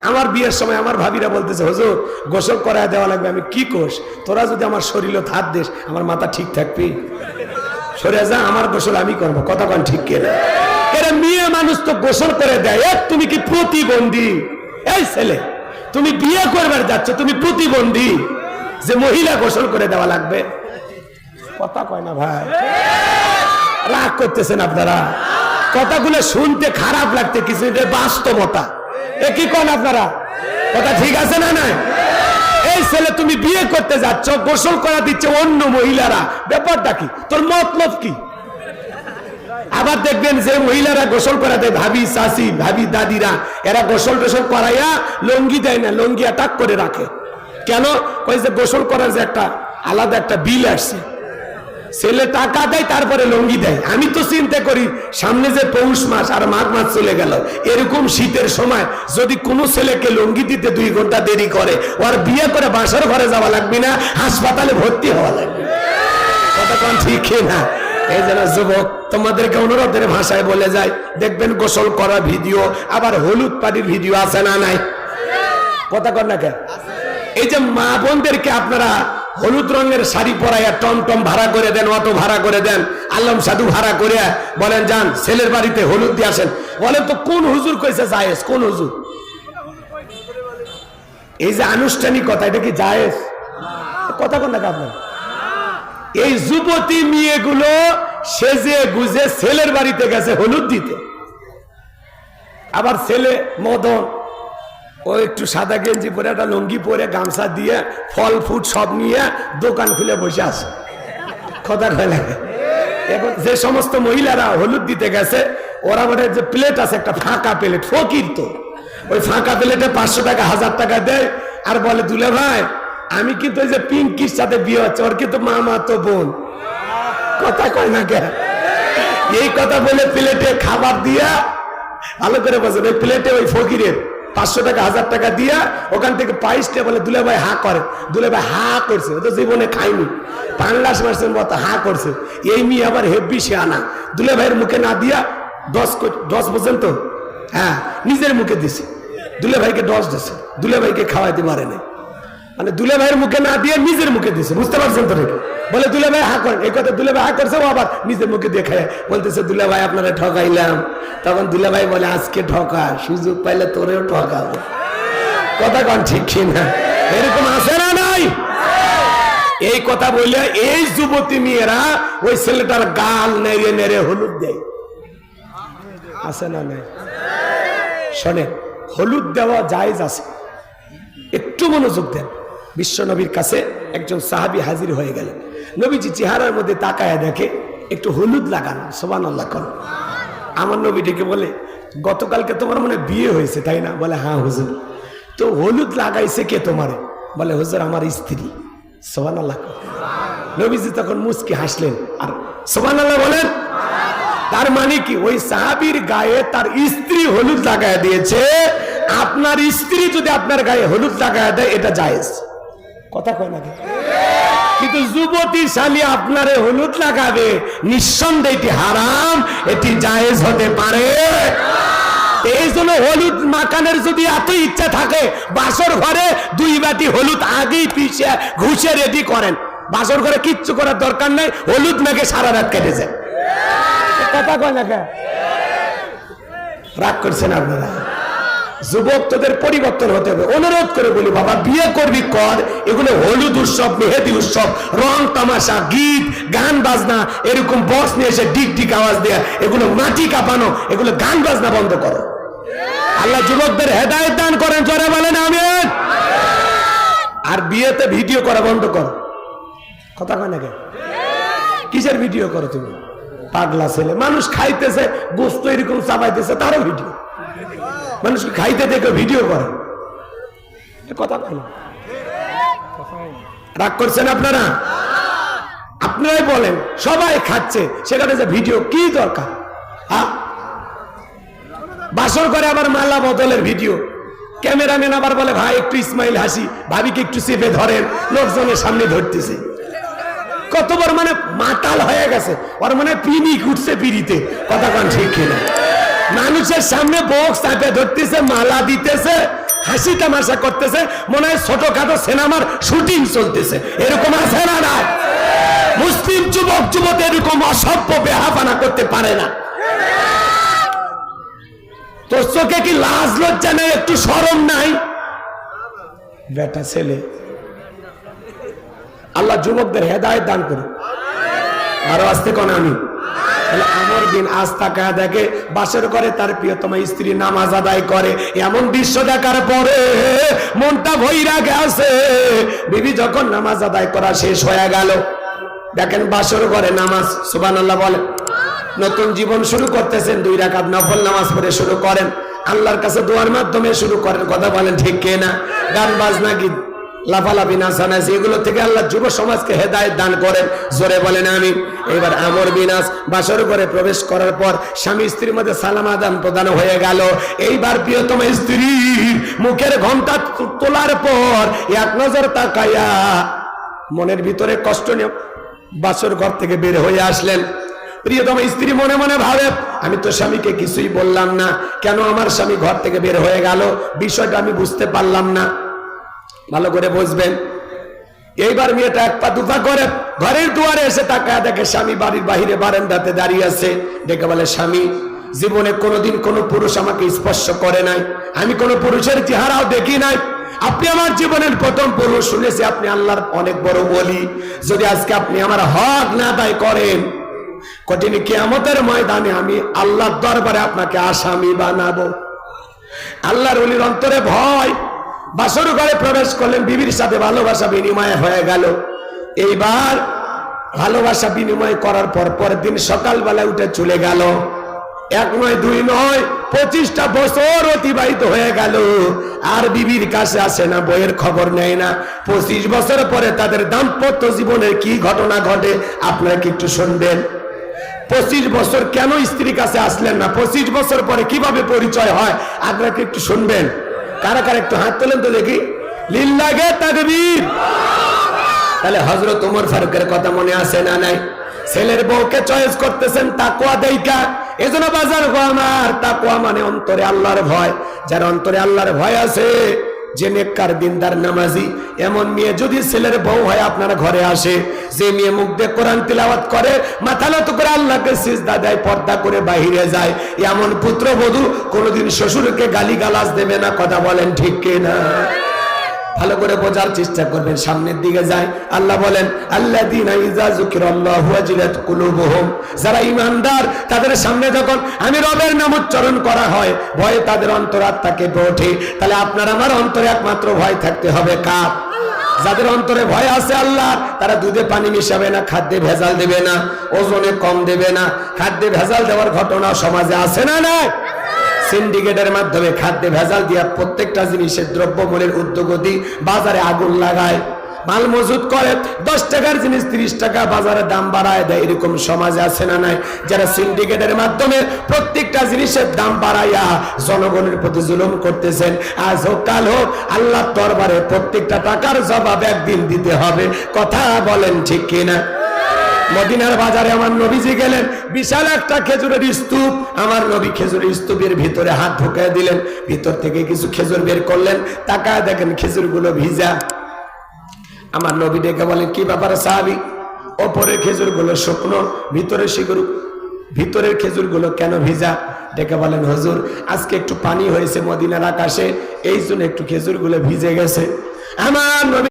আমার বিয়ের সময় আমার ভাবিরা বলতেছে হুজুর গোসল করায় দেওয়া লাগবে। আমি কি কোষ, তোরা যদি আমার শরীরে হাত দিস আমার মাথা ঠিক থাকবি, সরে যা, আমার গোসল আমি করবো। কথা কন ঠিক কে? এরা মেয়ে মানুষ তো গোসল করে দেয়। তুমি কি প্রতিবন্ধী? এই ছেলে, তুমি বিয়ে করবার যাচ্ছ, তুমি প্রতিবন্ধী যে মহিলা গোসল করে দেওয়া লাগবে? কথা কয় না ভাই, রাগ করতেছেন আপনারা। কথাগুলো শুনতে খারাপ লাগতে কিছু, এটা বাস্তবতা। এ কি কন আপনারা? কথা ঠিক আছে না? নাই এই ছেলে, তুমি বিয়ে করতে যাচ্ছ, গোসল করা দিচ্ছে অন্য মহিলারা, ব্যাপারটা কি? তোর মতলব কি? আবার দেখবেন যে মহিলারা গোসল করা দেয়, ভাবি চাচি, ভাবি দাদিরা, এরা গোসল টোসল করাইয়া লঙ্গি দেয় না, লঙ্গি অ্যাটাক করে রাখে। কেন? ওই যে গোসল করার যে একটা আলাদা একটা বিল আসছে, ছেলে টাকা দেয় তারপরে লঙ্গি দেয়। আমি তো চিন্তা করি সামনে যে পৌষ মাস আর মাঘ মাস চলে গেল, এরকম শীতের সময় যদি কোনো ছেলেকে লঙ্গি দিতে 2 ঘন্টা দেরি করে, ওর বিয়ে করে বাসার ঘরে যাওয়া লাগবে না, হাসপাতালে ভর্তি হওয়া লাগবে। কথা কোন ঠিক না? এই জন্য যুবক, তোমাদেরকে অনুরোধের ভাষায় বলে যায়, দেখবেন গোসল করা ভিডিও, আবার হলুদ পানির ভিডিও আছে না নাই? কথা কন না কেন? এই যে মা বোনদেরকে আপনারা হলুদ রঙের শাড়ি পরাইয়া টমটম ভাড়া করে দেন, অটো ভাড়া করে দেন, আলম সাধু ভাড়া করে বলেন যান ছেলের বাড়িতে হলুদ দিয়ে আসেন। বলেন তো কোন হুজুর কইছে জায়েজ? কোন হুজুর? এই যে আনুষ্ঠানিকতা, এটা কি জায়েজ? কথা কোন না আপনার? এই যুবতী মেয়েগুলো সেজে গুজে ছেলের বাড়িতে গেছে হলুদ দিতে। আবার ছেলে মদন ও একটু সাদা গেঞ্জি পরে, একটা লুঙ্গি পরে, গামছা দিয়ে, ফল ফুট সব নিয়ে দোকান খুলে বসে আছে। কথা কয় লাগে? এখন যে সমস্ত মহিলারা হলুদ দিতে গেছে, ওরা বলে যে প্লেট আছে একটা ফাঁকা প্লেট, ফকির তো, ওই ফাঁকা প্লেটে 500 টাকা 1000 টাকা দেয়, আর বলে দুলে ভাই আমি কিন্তু ওই যে পিঙ্কির সাথে বিয়ে হচ্ছে, ওর কিন্তু মামা তো বোন। কথা কয় না কে? এই কথা বলে প্লেটে খাবার দিয়া, ভালো করে বলছেন, ওই প্লেটে ওই ফকিরের 500 টাকা 1000 টাকা দিয়া ওখান থেকে পাইসটা বলে দুলে ভাই হা করে। দুলে ভাই হা করছে, ও তো জীবনে খাইনি, পানলাস মারছেন মতো হা করছে। এই মেয়ে আবার হেব্বি সে আনা, দুলে ভাইয়ের মুখে না দিয়া 10 পর্যন্ত, হ্যাঁ নিজের মুখে দিছে, দুলে ভাইকে 10 দিছে, দুলে ভাইকে খাওয়াইতে পারে নাই, মানে দুলে ভাইয়ের মুখে না দিয়ে নিজের মুখে দিছে। বুঝতে পারছেন তো? বলে দুলে ভাই হা করেন, এই কথা দুলে ভাই হা করছে, ও আবার নিজের মুখে দিয়ে খায়, বলতেছে দুলে ভাই আপনারা ঠকাইলাম। তখন দুলে ভাই বলে আজকে ঠকা, সুযোগ পাইলে তোরেও ঠকাবো। কথা কন ঠিক না? এরকম আছে না নাই? এই কথা বললে এই যুবতী মেয়েরা ওই ছেলেটার গাল নেড়ে নেড়ে হলুদ দেয়। আছে না নাই? শোনেন, হলুদ দেওয়া জায়েজ আছে, একটু মনোযোগ দেন। বিশ্ব নবীর কাছে একজন সাহাবী হাজির হয়ে গেলেন। নবীজি চেহারার মধ্যে তাকায় দেখে একটু হলুদ লাগানো। সুবহানাল্লাহ কোন? আমার নবী ডেকে বলে গতকালকে তোমার মনে বিয়ে হয়েছে তাই না? বলে হ্যাঁ হুজুর। তো হলুদ লাগাইছে কে তোমারে? বলে হুজুর আমার স্ত্রী। সুবহানাল্লাহ। নবীজি তখন মুচকি হাসলেন আর সুবহানাল্লাহ বলেন। তার মানে কি ওই সাহাবীর গায়ে তার স্ত্রী হলুদ লাগায় দিয়েছে, আপনার স্ত্রী যদি আপনার গায়ে হলুদ লাগায় দেয় এটা জায়েজ। কথা কয় না? কিন্তু যুবতী শালী আপনারে হলুদ লাগাবে, নিঃসন্দেহে এটি হারাম, এটি জায়েজ হতে পারে। এই জন্য হলুদ মাখানোর যদি এত ইচ্ছা থাকে, বাসর ঘরে 2 বাটি হলুদ আগেই পিষে ঘুষে রেডি করেন। বাসর ঘরে কিচ্ছু করার দরকার নাই, হলুদ মেখে সারা রাত কেটে যায়। কথা কয় না? রাগ করছেন আপনারা? যুবক তোদের পরিবর্তন হতে হবে। অনুরোধ করে বলি বাবা, বিয়ে করবি কর, এগুলো হলুদ উৎসব, মেহেদি উৎসব, রং তামাশা, গীত গান বাজনা, এরকম বক্স নিয়ে এসে ডিক ডিক আওয়াজ দেয়া, এগুলো মাটি কাঁপানো, এগুলো গান বাজনা বন্ধ করো। আল্লাহ যুবকদের হেদায়েত দান করেন, জোরে বলেন আমিন। আর বিয়েতে ভিডিও করা বন্ধ করো। কথা কয় না? কিসের ভিডিও করো তুমি? পাগলা ছেলে, মানুষ খাইতেছে গোস্ত এরকম চাবাইতেছে, তারও ভিডিও। মানুষকে খাইতে দেখে ভিডিও করে। কথা বল, রাগ করছেন আপনারা? আপনারাই বলেন, সবাই খাচ্ছে সেখানে যে ভিডিও কি দরকার? বাসর করে আবার মালা বদলের ভিডিও, ক্যামেরাম্যান আবার বলে ভাই একটু ইসমাইল হাসি, ভাবিকে একটু চেপে ধরেন, লোকজনের সামনে ধরতেছে। কত বড় মানে মাতাল হয়ে গেছে, ওর মানে পিনিক উঠছে পিড়িতে। কথা কন ঠিক কিনা? মানুষের সামনে বক্স চাপে ধরতেছে, মালা দিতেছে, হাসি তামাশা করতেছে, মনে হয় ছোটখাটো সিনেমার শুটিং চলতেছে। এরকম আছে না নাই? মুসলিম যুবক যুবতী এরকম অসভ্য বেহাপানা করতে পারে না। তোর চোখে কি লাজ লজ্জা নেই? একটু শরম নাই? বেটা ছেলে, আল্লাহ যুবকদের হেদায়েত দান করুন। আরো আসতে কোন আমি আমর দিন আজ তাকা দেখে বাসর করে তার প্রিয়তমা স্ত্রী নামাজ আদায় করে, এমন দৃশ্য দেখার পরে মনটা ভইরা গেছে। বিবি যখন নামাজ আদায় করা শেষ হয়ে গেল, দেখেন বাসর করে নামাজ, সুবহানাল্লাহ বলে, নতুন জীবন শুরু করতেছেন, 2 রাকাত নফল নামাজ পড়ে শুরু করেন, আল্লাহর কাছে দোয়ার মাধ্যমে শুরু করেন। কথা বলেন ঠিক কিনা? গান বাজনা কি লাফালাফি নাচানাচি এগুলো থেকে আল্লাহ যুব সমাজকে হেদায়েত দান করেন। জোরে বলেন আমি। এবার আমর বিনাশ বাসর করে প্রবেশ করার পর স্বামী স্ত্রীর মধ্যে সালাম আদান প্রদান হয়ে গেল। এইবার প্রিয়তম স্ত্রীর মুখের ঘন্টা তোলার পর এক নজর তাকায়া মনের ভিতরে কষ্ট নিয়ে বাসর ঘর থেকে বের হয়ে আসলেন। প্রিয়তম স্ত্রী মনে মনে ভাবে, আমি তো স্বামীকে কিছুই বললাম না, কেন আমার স্বামী ঘর থেকে বের হয়ে গেল? বিষয়টা আমি বুঝতে পারলাম না। ভালো করে বুঝবেন। এইবার মেয়েটা এক পা দুপা করে ঘরের দুয়ারে এসে তাকায় দেখে স্বামী বাড়ির বাহিরে বারান্দাতে দাঁড়িয়ে আছে। ডেকে বলে, স্বামী, জীবনে কোনোদিন কোনো পুরুষ আমাকে স্পর্শ করে নাই, আমি কোনো পুরুষের চেহারাও দেখি নাই, আপনি আমার জীবনের প্রথম পুরুষ। শুনেছি আপনি আল্লাহর অনেক বড় ওলি, যদি আজকে আপনি আমার হক না আদায় করেন, কঠিন কিয়ামতের ময়দানে আমি আল্লাহর দরবারে আপনাকে আসামি বানাবো। আল্লাহর ওলির অন্তরে ভয়। বাসর ঘরে প্রবেশ করলেন, বিবির সাথে ভালোবাসা বিনিময় হয়ে গেল। এইবার ভালোবাসা বিনিময় করার পর পরের দিন সকালবেলা উঠে চলে গেল। 1 নয় 2 নয় 25টা বছর অতিবাহিত হয়ে গেল, আর বিবির কাছে আসে না, বইয়ের খবর নেয় না। 25 বছর পরে তাদের দাম্পত্য জীবনের কি ঘটনা ঘটে আপনারা কি একটু শুনবেন? 25 বছর কেন স্ত্রীর কাছে আসলেন না? 25 বছর পরে কিভাবে পরিচয় হয় আপনারা কি একটু শুনবেন? কারা কারা একটু হাত তোলেন তো দেখি। লিল্লাহে তাকবীর। তাহলে হযরত ওমর ফারুকের কথা মনে আছে না নাই? ছেলের বউকে চয়েস করতেছেন তাকওয়া দেইকা। এজন্য বাজার গো আমার, তাকওয়া মানে অন্তরে আল্লাহর ভয়। যার অন্তরে আল্লাহর ভয় আছে, যে নেককার দিনদার নামাজি, এমন মেয়ে যদি ছেলের বউ হয় আপনার ঘরে আসে, যে মেয়ে মুখ দিয়ে কোরআন তিলাওয়াত করে, মাথা নত করে আল্লাহকে সিজদা দেয়, পর্দা করে বাহিরে যায়, এমন পুত্রবধূ কোনোদিন শ্বশুরকে গালিগালাজ দেবে না। কথা বলেন ঠিক কিনা? ভালো করে বোঝার চেষ্টা করবেন। সামনের দিকে যায়, আল্লাহ বলেন, আল্লাযীনা ইযা যুকিরাল্লাহু ওয়াজিলাত কুলুবুহুম, যারা ঈমানদার তাদের সামনে যখন আমি রবের নাম উচ্চারণ করা হয়, ভয়ে তাদের অন্তরাত্মা কেঁপে ওঠে। তাহলে আপনার আমার অন্তরে একমাত্র ভয় থাকতে হবে কার? যাদের অন্তরে ভয় আছে আল্লাহ, তারা দুধে পানি মিশাবে না, খাদ্যে ভেজাল দেবে না, ওজনে কম দেবে না। খাদ্যে ভেজাল দেওয়ার ঘটনা সমাজে আছে না নাই? সিন্ডিকেটের মাধ্যমে খাদ্যে ভেজাল দিয়া প্রত্যেকটা জিনিসের দ্রব্যমূল্যের ঊর্ধ্বগতি, বাজারে আগুন লাগায়, মাল মজুত করে, 10 টাকার জিনিস 30 টাকা বাজারে দাম বাড়ায় দেয়। এরকম সমাজে আছে না নাই? যারা সিন্ডিকেটের মাধ্যমে প্রত্যেকটা জিনিসের দাম বাড়াইয়া জনগণের প্রতি জুলুম করতেছেন, আজ হোক কাল হোক আল্লাহর দরবারে প্রত্যেকটা টাকার জবাব একদিন দিতে হবে। কথা বলেন ঠিক কিনা? মদিনার বাজারে আমার নবীজি গেলেন, বিশাল একটা খেজুরের স্তূপ। আমার নবী খেজুরের স্তূপের ভিতরে হাত ঢুকিয়ে দিলেন, ভিতর থেকে কিছু খেজুর বের করলেন, তাকায় দেখেন খেজুরগুলো ভিজা। আমার নবী ডেকে বলেন, কি ব্যাপারে সাহাবী? ওপরের খেজুরগুলো শুকনো, ভিতরের খেজুরগুলো কেন ভিজা? ডেকে বলেন, হুজুর, আজকে একটু পানি হয়েছে মদিনার আকাশে, এই জন্য একটু খেজুরগুলো ভিজে গেছে। আমার নবী